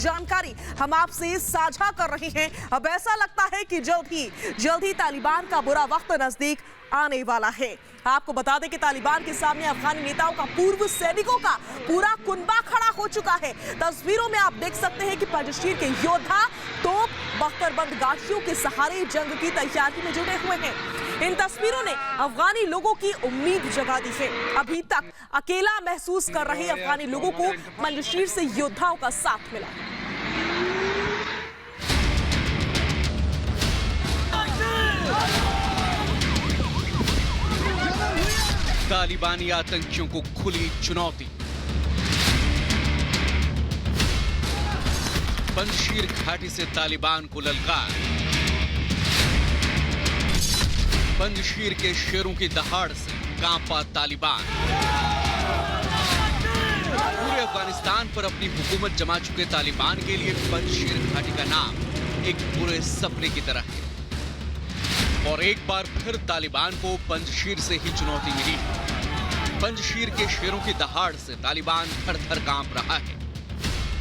जानकारी हम आपसे साझा कर रहे हैं। अब ऐसा लगता है कि जल्द ही तालिबान का बुरा वक्त नजदीक आने वाला है। आपको बता दें कि तालिबान के सामने अफगानी नेताओं का, पूर्व सैनिकों का पूरा कुनबा खड़ा हो चुका है। तस्वीरों में आप देख सकते हैं कि पंजशीर के योद्धा तोप बख्तरबंद गाड़ियों के सहारे जंग की तैयारी में जुटे हुए हैं। इन तस्वीरों ने अफगानी लोगों की उम्मीद जगा दी है। अभी तक अकेला महसूस कर रहे अफगानी लोगों को पंजशीर से योद्धाओं का साथ मिला। तालिबानी आतंकियों को खुली चुनौती। पंजशीर घाटी से तालिबान को ललकार। पंजशीर के शेरों की दहाड़ से कांपा तालिबान। पूरे अफगानिस्तान पर अपनी हुकूमत जमा चुके तालिबान के लिए पंजशीर घाटी का नाम एक बुरे सपने की तरह है। और एक बार फिर तालिबान को पंजशीर से ही चुनौती मिली। पंजशीर के शेरों की दहाड़ से तालिबान थर-थर कांप रहा है।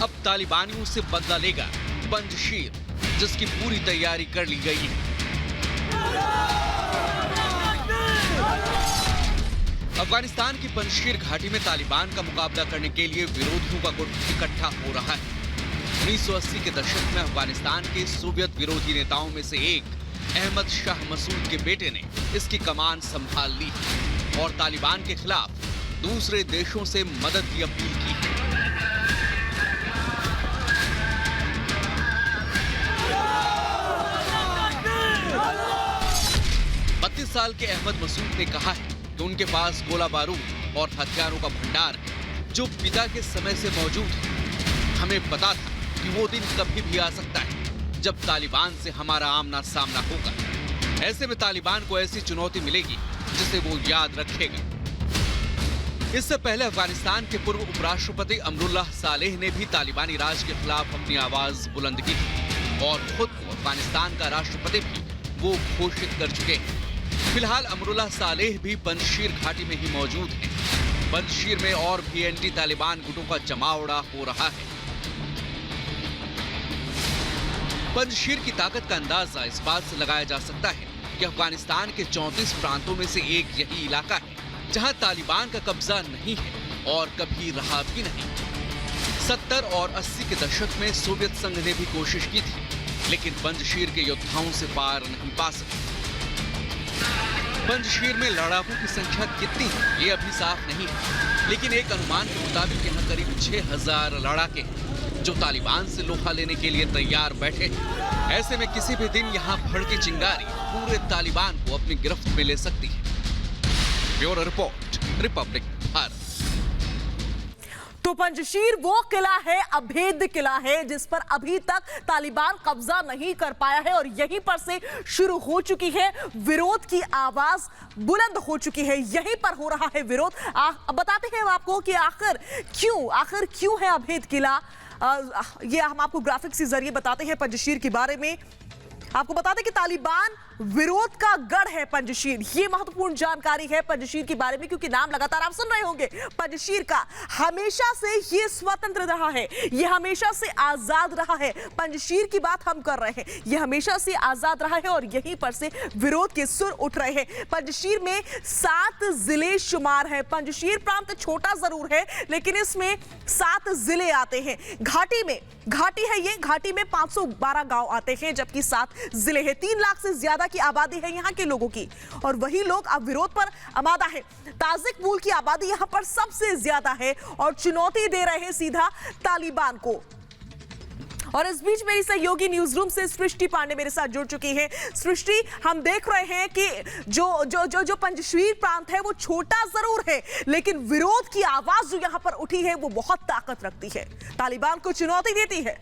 अब तालिबानियों से बदला लेगा पंजशीर, जिसकी पूरी तैयारी कर ली गई है। अफगानिस्तान की पंजशीर घाटी में तालिबान का मुकाबला करने के लिए विरोधियों का गुट इकट्ठा हो रहा है। 1980 के दशक में अफगानिस्तान के सोवियत विरोधी नेताओं में से एक अहमद शाह मसूद के बेटे ने इसकी कमान संभाल ली और तालिबान के खिलाफ दूसरे देशों से मदद की अपील की है। साल के अहमद मसूद ने कहा है कि उनके पास गोला बारूद और हथियारों का भंडार है जो पिता के समय से मौजूद है। हमें पता था कि वो दिन कभी भी आ सकता है जब तालिबान से हमारा आमना सामना होगा। ऐसे में तालिबान को ऐसी चुनौती मिलेगी जिसे वो याद रखेगा। इससे पहले अफगानिस्तान के पूर्व उपराष्ट्रपति अमरुल्लाह सालेह ने भी तालिबानी राज के खिलाफ अपनी आवाज बुलंद की थी और खुद को अफगानिस्तान का राष्ट्रपति भी वो घोषित कर चुके हैं। फिलहाल अमरुल्लाह सालेह भी पंजशीर घाटी में ही मौजूद हैं। पंजशीर में और भी एंटी तालिबान गुटों का जमावड़ा हो रहा है। पंजशीर की ताकत का अंदाजा इस बात से लगाया जा सकता है कि अफगानिस्तान के 34 प्रांतों में से एक यही इलाका है जहां तालिबान का कब्जा नहीं है और कभी रहा भी नहीं। 70 और 80 के दशक में सोवियत संघ ने भी कोशिश की थी, लेकिन पंजशीर के योद्धाओं से पार नहीं पा सके। पंजशीर में लड़ाकों की संख्या कितनी है ये अभी साफ नहीं है, लेकिन एक अनुमान के मुताबिक यहाँ करीब 6000 लड़ाके हैं जो तालिबान से लोहा लेने के लिए तैयार बैठे हैं। ऐसे में किसी भी दिन यहाँ भड़की चिंगारी पूरे तालिबान को अपनी गिरफ्त में ले सकती है। Bureau report, Republic Bharat. तो पंजशीर वो किला है, अभेद्य किला है जिस पर अभी तक तालिबान कब्जा नहीं कर पाया है और यहीं पर से शुरू हो चुकी है विरोध की आवाज बुलंद हो चुकी है। यहीं पर हो रहा है विरोध। बताते हैं आपको कि आखिर क्यों है अभेद्य किला। ये हम आपको ग्राफिक्स के जरिए बताते हैं पंजशीर के बारे में। आपको बता दें कि तालिबान विरोध का गढ़ है पंजशीर। ये महत्वपूर्ण जानकारी है पंजशीर के बारे में, क्योंकि नाम लगातार आप सुन रहे होंगे पंजशीर का। हमेशा से ये स्वतंत्र रहा है, ये हमेशा से आजाद रहा है। पंजशीर की बात हम कर रहे हैं, ये हमेशा से आजाद रहा है और यहीं पर से विरोध के सुर उठ रहे हैं। पंजशीर में 7 जिले शुमार है। पंजशीर प्रांत छोटा जरूर है, लेकिन इसमें 7 जिले आते हैं। घाटी है ये, घाटी में 512 गांव आते हैं, जबकि 7 जिले हैं। 3 लाख से ज्यादा की आबादी है यहाँ के लोगों की, और वही लोग अब विरोध पर आमादा है। ताजिक मूल की आबादी यहाँ पर सबसे ज्यादा है और चुनौती दे रहे हैं सीधा तालिबान को। और इस बीच मेरी सहयोगी न्यूज रूम से सृष्टि पांडे मेरे साथ जुड़ चुकी है। सृष्टि, हम देख रहे हैं कि जो पंजशीर प्रांत है वो छोटा जरूर है, लेकिन विरोध की आवाज जो यहाँ पर उठी है वो बहुत ताकत रखती है, तालिबान को चुनौती देती है।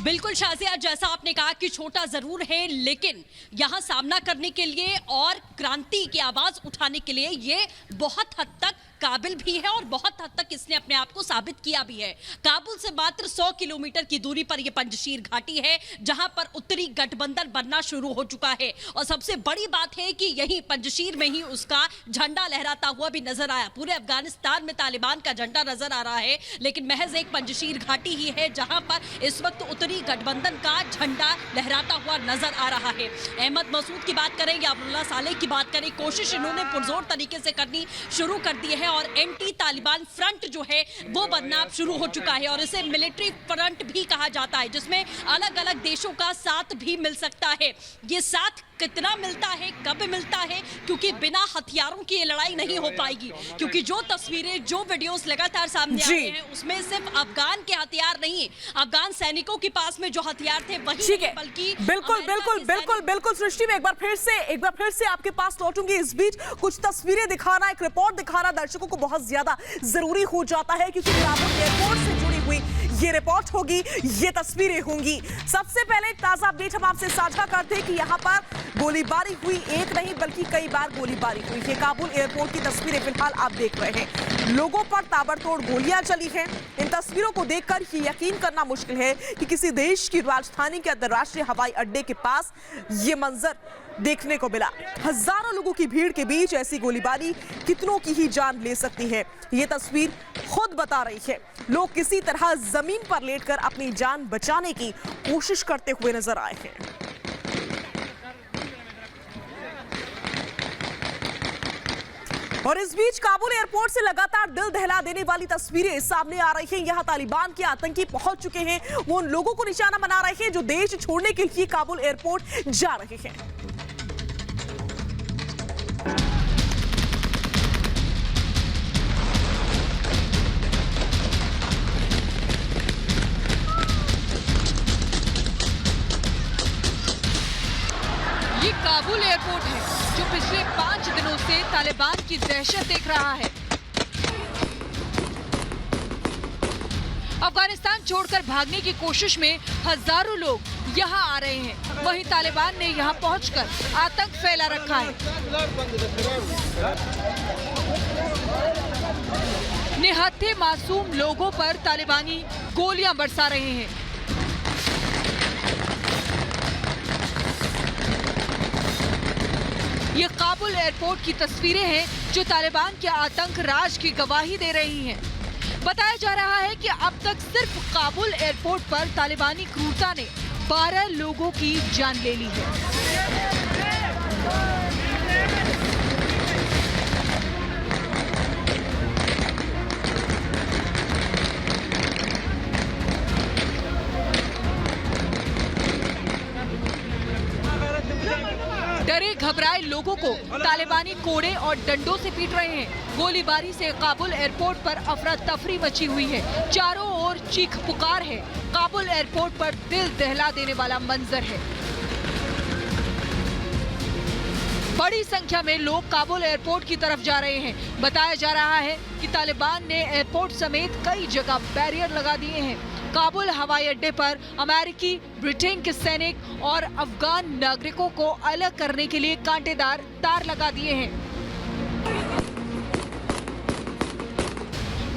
बिल्कुल शाजिया, जैसा आपने कहा कि छोटा जरूर है, लेकिन यहाँ सामना करने के लिए और क्रांति की आवाज उठाने के लिए ये बहुत हद तक काबिल भी है और बहुत हद तक इसने अपने आप को साबित किया भी है। काबुल से मात्र 100 किलोमीटर की दूरी पर यह पंजशीर घाटी है, जहां पर उत्तरी गठबंधन बनना शुरू हो चुका है और सबसे बड़ी बात है कि यही पंजशीर में ही उसका झंडा लहराता हुआ भी नजर आया। पूरे अफगानिस्तान में तालिबान का झंडा नजर आ रहा है, लेकिन महज एक पंजशीर घाटी ही है जहां पर इस वक्त उत्तरी गठबंधन का झंडा लहराता हुआ नजर आ रहा है। अहमद मसूद की बात करें या अब्दुल्ला सालेह की बात करें, कोशिश इन्होंने पुरजोर तरीके से करनी शुरू कर दी है और एंटी तालिबान फ्रंट जो है वो बनना शुरू हो चुका है और इसे मिलिट्री फ्रंट भी कहा जाता है, जिसमें अलग अलग देशों का साथ भी मिल सकता है। ये साथ कितना मिलता है, कब मिलता है, क्योंकि बिना हथियारों की ये लड़ाई नहीं हो पाएगी, क्योंकि जो तस्वीरें, जो वीडियोस लगातार सामने आ रहे हैं उसमें सिर्फ अफगान के हथियार नहीं, अफगान सैनिकों के पास में जो हथियार थे वही नहीं, बल्कि बिल्कुल सृष्टि में एक बार फिर से आपके पास लौटूंगी। इस बीच कुछ तस्वीरें दिखाना, एक रिपोर्ट दिखाना दर्शकों को बहुत ज्यादा जरूरी हो जाता है, क्योंकि काबुल एयरपोर्ट से जुड़ी हुई ये रिपोर्ट होगी, ये तस्वीरें होंगी। सबसे पहले ताजा अपडेट हम आपसे साझा करते हैं कि यहाँ पर गोलीबारी हुई, एक नहीं बल्कि कई बार गोलीबारी हुई है। काबुल एयरपोर्ट की तस्वीरें फिलहाल आप देख रहे हैं, लोगों पर ताबड़तोड़ गोलियां चली हैं। इन तस्वीरों को देखकर ये यकीन करना मुश्किल है कि किसी देश की राजधानी के अंतर्राष्ट्रीय हवाई अड्डे के पास ये मंजर देखने को मिला। हजारों लोगों की भीड़ के बीच ऐसी गोलीबारी कितनों की ही जान ले सकती है, ये तस्वीर खुद बता रही है। लोग किसी तरह जमीन पर लेटकर अपनी जान बचाने की कोशिश करते हुए नजर आए हैं। और इस बीच काबुल एयरपोर्ट से लगातार दिल दहला देने वाली तस्वीरें सामने आ रही हैं। यहां तालिबान के आतंकी पहुंच चुके हैं, वो उन लोगों को निशाना बना रहे हैं जो देश छोड़ने के लिए काबुल एयरपोर्ट जा रहे हैं। ये काबुल एयरपोर्ट है जो पिछले 5 दिनों से तालिबान की दहशत देख रहा है। अफगानिस्तान छोड़कर भागने की कोशिश में हजारों लोग यहाँ आ रहे हैं, वहीं तालिबान ने यहाँ पहुंचकर आतंक फैला रखा है। निहत्थे मासूम लोगों पर तालिबानी गोलियां बरसा रहे हैं। ये काबुल एयरपोर्ट की तस्वीरें हैं जो तालिबान के आतंक राज की गवाही दे रही हैं। बताया जा रहा है कि अब तक सिर्फ काबुल एयरपोर्ट पर तालिबानी क्रूरता ने 12 लोगों की जान ले ली है। डरे घबराए लोगों को तालिबानी कोड़े और डंडों से पीट रहे हैं। गोलीबारी से काबुल एयरपोर्ट पर अफरा तफरी मची हुई है, चारों ओर चीख पुकार है। काबुल एयरपोर्ट पर दिल दहला देने वाला मंजर है। बड़ी संख्या में लोग काबुल एयरपोर्ट की तरफ जा रहे हैं। बताया जा रहा है कि तालिबान ने एयरपोर्ट समेत कई जगह बैरियर लगा दिए हैं। काबुल हवाई अड्डे पर अमेरिकी, ब्रिटेन के सैनिक और अफगान नागरिकों को अलग करने के लिए कांटेदार तार लगा दिए हैं।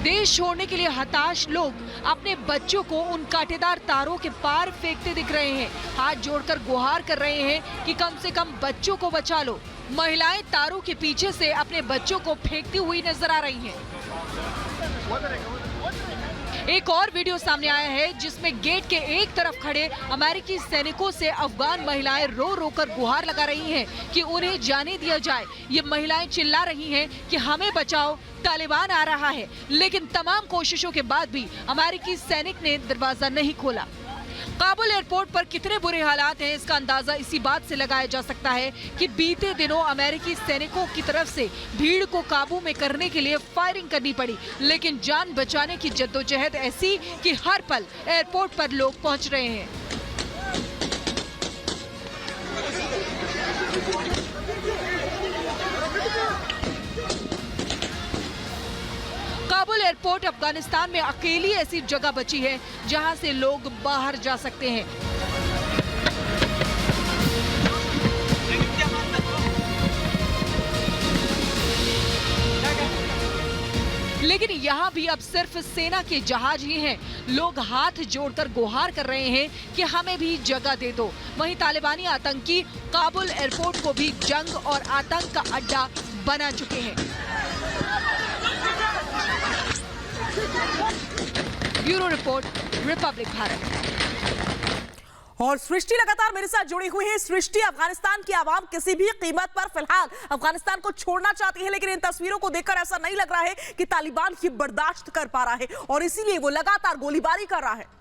देश छोड़ने के लिए हताश लोग अपने बच्चों को उन कांटेदार तारों के पार फेंकते दिख रहे हैं। हाथ जोड़कर गुहार कर रहे हैं कि कम से कम बच्चों को बचा लो। महिलाएं तारों के पीछे से अपने बच्चों को फेंकती हुई नजर आ रही हैं। एक और वीडियो सामने आया है जिसमें गेट के एक तरफ खड़े अमेरिकी सैनिकों से अफगान महिलाएं रो रो कर गुहार लगा रही हैं कि उन्हें जाने दिया जाए। ये महिलाएं चिल्ला रही हैं कि हमें बचाओ, तालिबान आ रहा है। लेकिन तमाम कोशिशों के बाद भी अमेरिकी सैनिक ने दरवाजा नहीं खोला। काबुल एयरपोर्ट पर कितने बुरे हालात हैं इसका अंदाजा इसी बात से लगाया जा सकता है कि बीते दिनों अमेरिकी सैनिकों की तरफ से भीड़ को काबू में करने के लिए फायरिंग करनी पड़ी, लेकिन जान बचाने की जद्दोजहद ऐसी कि हर पल एयरपोर्ट पर लोग पहुंच रहे हैं। काबुल एयरपोर्ट अफगानिस्तान में अकेली ऐसी जगह बची है जहां से लोग बाहर जा सकते हैं। लेकिन यहाँ भी अब सिर्फ सेना के जहाज ही हैं। लोग हाथ जोड़कर गुहार कर रहे हैं कि हमें भी जगह दे दो। वहीं तालिबानी आतंकी काबुल एयरपोर्ट को भी जंग और आतंक का अड्डा बना चुके हैं। Bureau report, Republic Bharat. और सृष्टि लगातार मेरे साथ जुड़ी हुई है। सृष्टि, अफगानिस्तान की आवाम किसी भी कीमत पर फिलहाल अफगानिस्तान को छोड़ना चाहती है, लेकिन इन तस्वीरों को देखकर ऐसा नहीं लग रहा है कि तालिबान ये बर्दाश्त कर पा रहा है और इसीलिए वो लगातार गोलीबारी कर रहा है।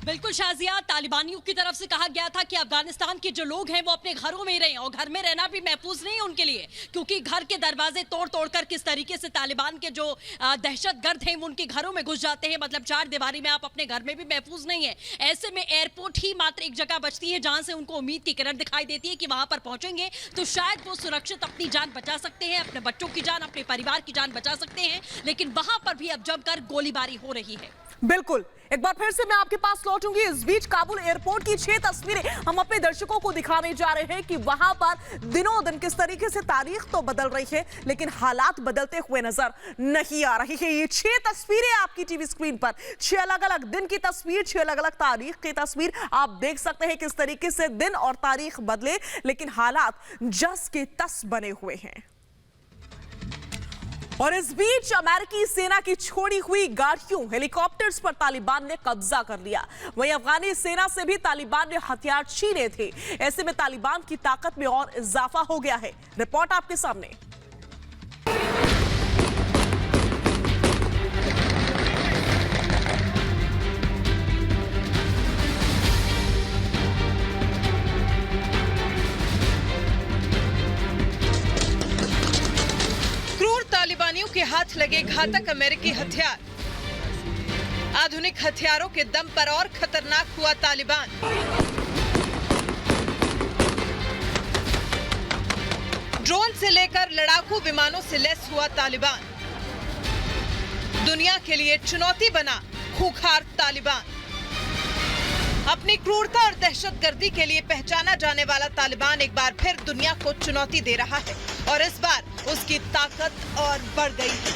बिल्कुल शाजिया, तालिबानियों की तरफ से कहा गया था कि अफगानिस्तान के जो लोग हैं वो अपने घरों में ही रहें और घर में रहना भी महफूज नहीं है उनके लिए, क्योंकि घर के दरवाजे तोड़ तोड़कर किस तरीके से तालिबान के जो दहशतगर्द हैं वो उनके घरों में घुस जाते हैं। मतलब चार दीवारी में आप अपने घर में भी महफूज नहीं है। ऐसे में एयरपोर्ट ही मात्र एक जगह बचती है जहां से उनको उम्मीद की किरण दिखाई देती है कि वहां पर पहुंचेंगे तो शायद वो सुरक्षित अपनी जान बचा सकते हैं, अपने बच्चों की जान, अपने परिवार की जान बचा सकते हैं। लेकिन वहां पर भी अब जमकर गोलीबारी हो रही है। बिल्कुल, एक बार फिर से मैं आपके पास लौटूंगी। इस बीच काबुल एयरपोर्ट की 6 तस्वीरें हम अपने दर्शकों को दिखाने जा रहे हैं कि वहां पर दिनों दिन किस तरीके से तारीख तो बदल रही है लेकिन हालात बदलते हुए नजर नहीं आ रही है। ये 6 तस्वीरें आपकी टीवी स्क्रीन पर, 6 अलग-अलग दिन की तस्वीर, 6 अलग-अलग तारीख की तस्वीर। आप देख सकते हैं किस तरीके से दिन और तारीख बदले लेकिन हालात जस के तस बने हुए हैं। और इस बीच अमेरिकी सेना की छोड़ी हुई गाड़ियों, हेलीकॉप्टर्स पर तालिबान ने कब्जा कर लिया। वहीं अफगानी सेना से भी तालिबान ने हथियार छीने थे। ऐसे में तालिबान की ताकत में और इजाफा हो गया है। रिपोर्ट आपके सामने। तालिबानियों के हाथ लगे घातक अमेरिकी हथियार। आधुनिक हथियारों के दम पर और खतरनाक हुआ तालिबान। ड्रोन से लेकर लड़ाकू विमानों से लैस हुआ तालिबान। दुनिया के लिए चुनौती बना खूंखार तालिबान। अपनी क्रूरता और दहशतगर्दी के लिए पहचाना जाने वाला तालिबान एक बार फिर दुनिया को चुनौती दे रहा है और इस बार उसकी ताकत और बढ़ गई है।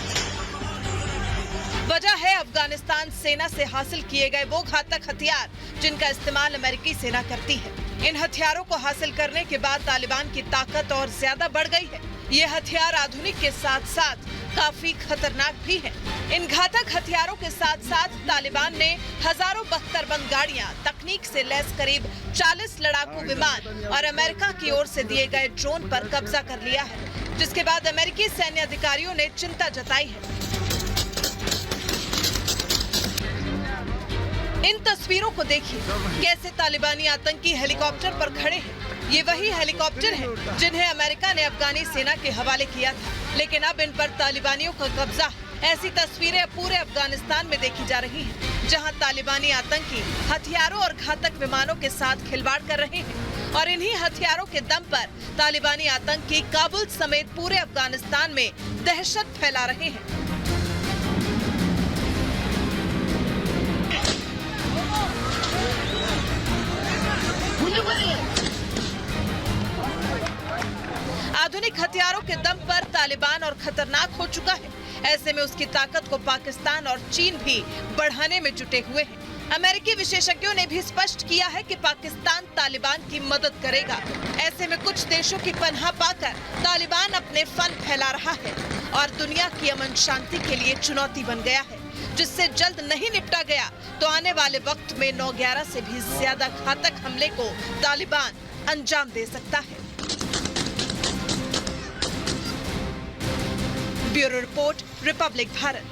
वजह है अफगानिस्तान सेना से हासिल किए गए वो घातक हथियार जिनका इस्तेमाल अमेरिकी सेना करती है। इन हथियारों को हासिल करने के बाद तालिबान की ताकत और ज्यादा बढ़ गई है। ये हथियार आधुनिक के साथ साथ काफी खतरनाक भी हैं। इन घातक हथियारों के साथ साथ तालिबान ने हजारों बख्तरबंद गाड़ियां, तकनीक से लैस करीब 40 लड़ाकू विमान और अमेरिका की ओर से दिए गए ड्रोन पर कब्जा कर लिया है, जिसके बाद अमेरिकी सैन्य अधिकारियों ने चिंता जताई है। इन तस्वीरों को देखिए, कैसे तालिबानी आतंकी हेलीकॉप्टर पर खड़े हैं। ये वही हेलीकॉप्टर हैं जिन्हें अमेरिका ने अफगानी सेना के हवाले किया था, लेकिन अब इन पर तालिबानियों का कब्जा। ऐसी तस्वीरें पूरे अफगानिस्तान में देखी जा रही हैं, जहां तालिबानी आतंकी हथियारों और घातक विमानों के साथ खिलवाड़ कर रहे हैं और इन्हीं हथियारों के दम पर तालिबानी आतंकी काबुल समेत पूरे अफगानिस्तान में दहशत फैला रहे हैं। आधुनिक हथियारों के दम पर तालिबान और खतरनाक हो चुका है। ऐसे में उसकी ताकत को पाकिस्तान और चीन भी बढ़ाने में जुटे हुए हैं। अमेरिकी विशेषज्ञों ने भी स्पष्ट किया है कि पाकिस्तान तालिबान की मदद करेगा। ऐसे में कुछ देशों की पनाह पाकर तालिबान अपने फन फैला रहा है और दुनिया की अमन शांति के लिए चुनौती बन गया है, जिससे जल्द नहीं निपटा गया तो आने वाले वक्त में 9/11 से भी ज्यादा घातक हमले को तालिबान अंजाम दे सकता है। Bureau report, Republic Bharat.